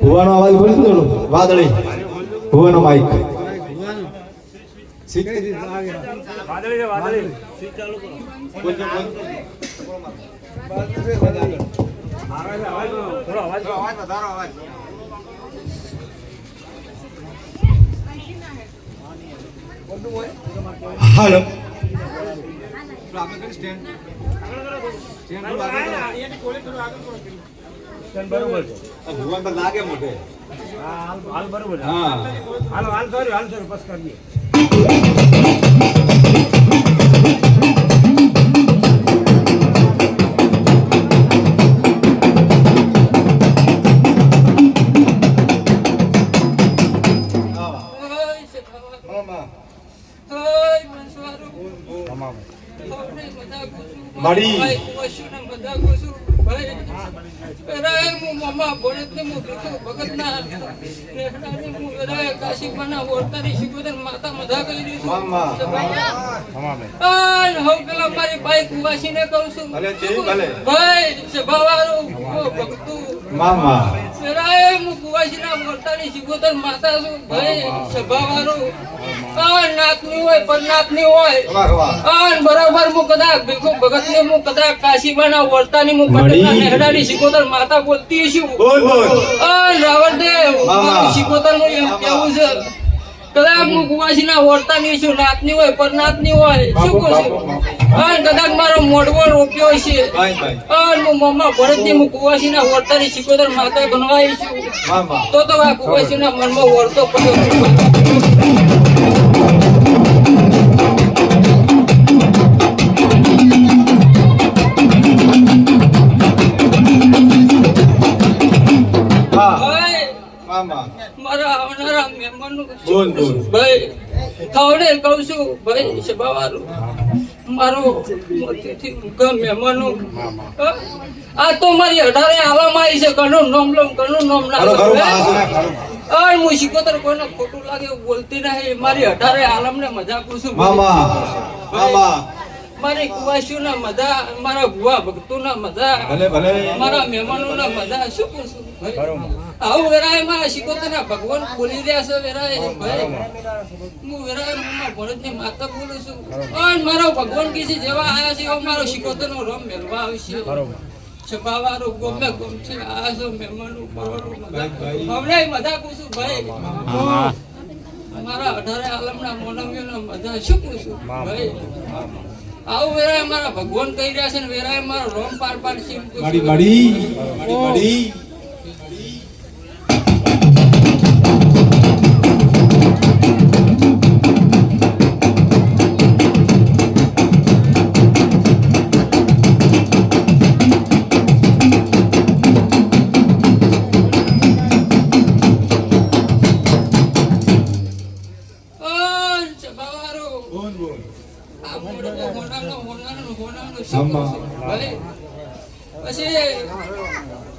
ભુવાનો અવાજ બોલશું થોડું વાદળી ભુવાનો માઈક વાદળી વાદળી સીટ ચાલુ કરો થોડો અવાજ વધારો અવાજ હાલો આપણે સ્ટેન્ડ બરોબર છે ભગવાન પર લાગે મોઢે હાલ બરોબર હા હાલ સોરી બસ કરીએ મળી મામા ભરત ને ભગત ના કાશી બના વર્તાની શિકોદર માતા મધા કરી દીધું પેલા મારી ભાઈ કુવાસી ને કહું છું ભાઈ સભાવાળો ભક્તુ મામા હું કુવાસી ના વર્તાની શિકોદર માતા છું ભાઈ સભાવાળો નાતની હોય પર નાતની હોય બરાબર હું કદાચ ભીખો ભગત ને હું કદાચ કાશી બના વર્તાની હું પટેલ નેહડાની શિકોદર માતા બોલતી છું રાવણદેવ શિકોતર નું એમ કેવું છે કદાચ હું કુવાસી ના વર્તા ની છું નાતની હોય પર નાતની હોય શું કહું છું કદાચ મારો મોડવો રોપ્યો છે હું મમ્મા ભરત ની હું કુવાસી ના વર્તા ની શિકોતર માતા બનવાઈ છું તો આ કુવાસી ના મનમાં વર્તો પડ્યો મારા આવનારા મહેમાનો ભાઈ ખાવડે કહું છું ભાઈ સભાવાળું મારો મહેમાનો આ તો મારી 18 આલામ આવી છે કનું નોમ ના હું શિકોતર કોઈને ખોટું લાગે બોલતી નહીં મારી 18 આલમ ને મજા પૂછું મારી કુવાસીઓ ના મજા મારા ભુવા ભક્તો ના મજા મારા મહેમાનો ના મજા શું પૂછું આવું વેરાય માં શિકોતર ના ભગવાન બોલી રહ્યા છે વેરાય ભાઈ હું વેરાય મમ્મા ભરત ની માતા બોલું છું અને મારો ભગવાન કીધી જેવા આયા છે એવો મારો શિકોતર નો રમ મેળવા આવશે છપાવાળો ગમે ગમશે આ છો મહેમાનો હમણાં મજા પૂછું ભાઈ મારા 18 આલમ ના મોનવીઓ ના મજા શું પૂછું ભાઈ આવું વેરાય મારા ભગવાન કહી રહ્યા છે ને વેરાય મારો રોમ પાર સીમ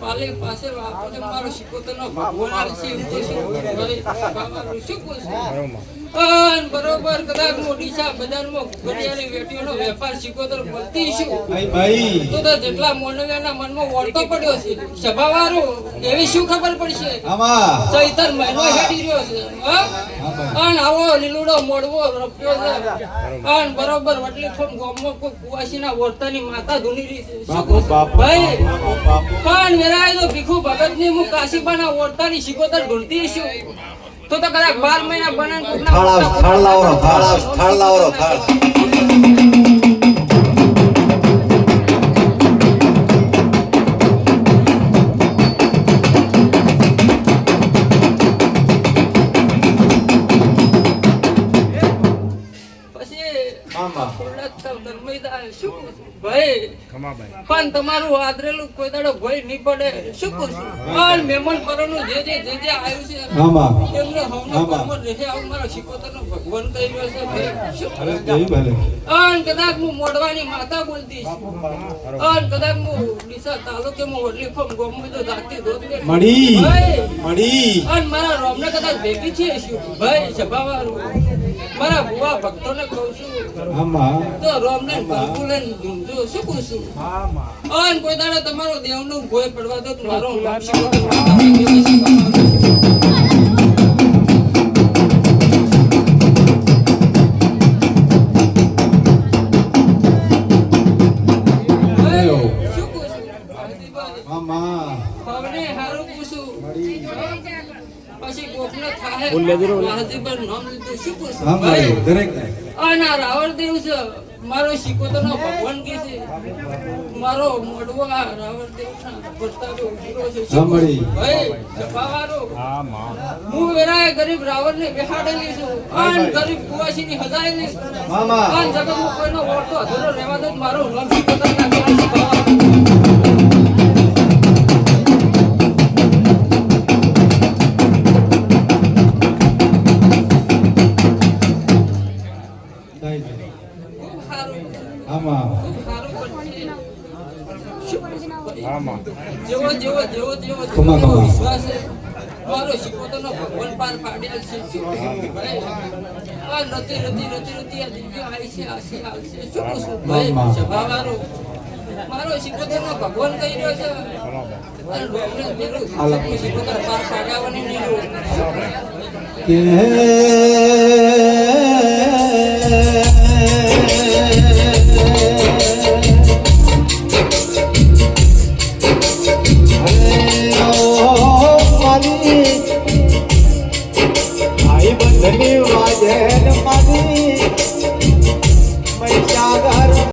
પાલી પાસે મારો શિકોતર નો ભગવાન બરોબર કદાચ મોડીસા બજારમાં ઘડિયાળી વેટીઓનો વેપાર શિકોતર બોલતી છું તો જેટલા મોનવ્યાના મનમાં વળતો પડ્યો છે સભાવાળો એવી શું ખબર પડશે ચૈતર મહિનો હેડી રહ્યો છે આવો લીલુડો મોડવો રપ્યો છે બરોબર વટલી ફોન ગામમાં કોઈ કુવાસીના વર્તાની માતા ધૂની રહી છે ભાઈ પણ વેરાય તો ભીખુ ભગત ની હું કાશીબાના વર્તાની શિકોતર ઢૂંઢતી છું તો કદાચ 12 મહિના બનાન થાળ લાવો ભાઈ પણ તમારું આદરેલું કોઈ દાડો ભય નહીં પડે શું કરશું પણ મહેમાન પરનું જે આવ્યું છે આમાં એમને હમણાં પરમર રહે આવું મારો શિકોતરનો ભગવાન કહી રહ્યો છે ભાઈ શું અરે જય ભલે અને કદાચ હું મોડવાની માતા બોલતી છું અને કદાચ હું ડીસા તાલુકામાં વડલી ફોમ ગોમમાં તો જાતી દોત ને મળી ભાઈ મળી અને મારા રોમને કદાચ ભેગી છે શું ભાઈ સભાવાળું મારા ભુવા ભક્તોને કહું છું આમાં તો રોમને ભરપૂર લઈને ઝૂમજો શું કહું છું અને કોઈ દાડો તમારો દેવનું ભોય પડવા દો તો મારો નામ શિકોતર માતા ભેગી છે સભાવાળું. શું કહું છું આમાં હવે હારું પૂછું પછી કોકને થાહે મહાદેવનું નામ લીધું શું પૂછું આમાં ભાઈ દરેક અને આ રાવણ દેવ છે મારો શિકોતરનો ભગવાન કે છે મારો મોડવો આ રાવણ દેવના પ્રતાપે ઉભરો છે શું સાંભળી. પૂછું? ભાઈ સભાવાળો હું વેરાય ગરીબ રાવણને બેહાડેલી છું અને ગરીબ કુવાસીની હજાયેલી છું મામા અને જગતમાં કોઈનો વળતો અધૂરો રહેવા દો તો મારો નામ શિકોતર નાખેલું છે સભાવાળો. ખૂબ સારું આમાં ખૂબ સારું પડશે. જેવો જેવો જેવો જેવો ખમા, જેવો ખમા. વિશ્વાસ છે મારો શિકોતરનો ભગવાન પાર પાડ્યા છે ભાઈ આ રતી રતી રતી રતી આ દિવ્ય આવશે આવશે આવશે શું કહું ભાઈ મામા. સભાવાળો મારો શિકોતરનો ભગવાન કહી રહ્યો છે અને લોકોને પેલું શિકોતર પાર પાડવાની નહીં કે ભાઈ બંધની વાજે મારી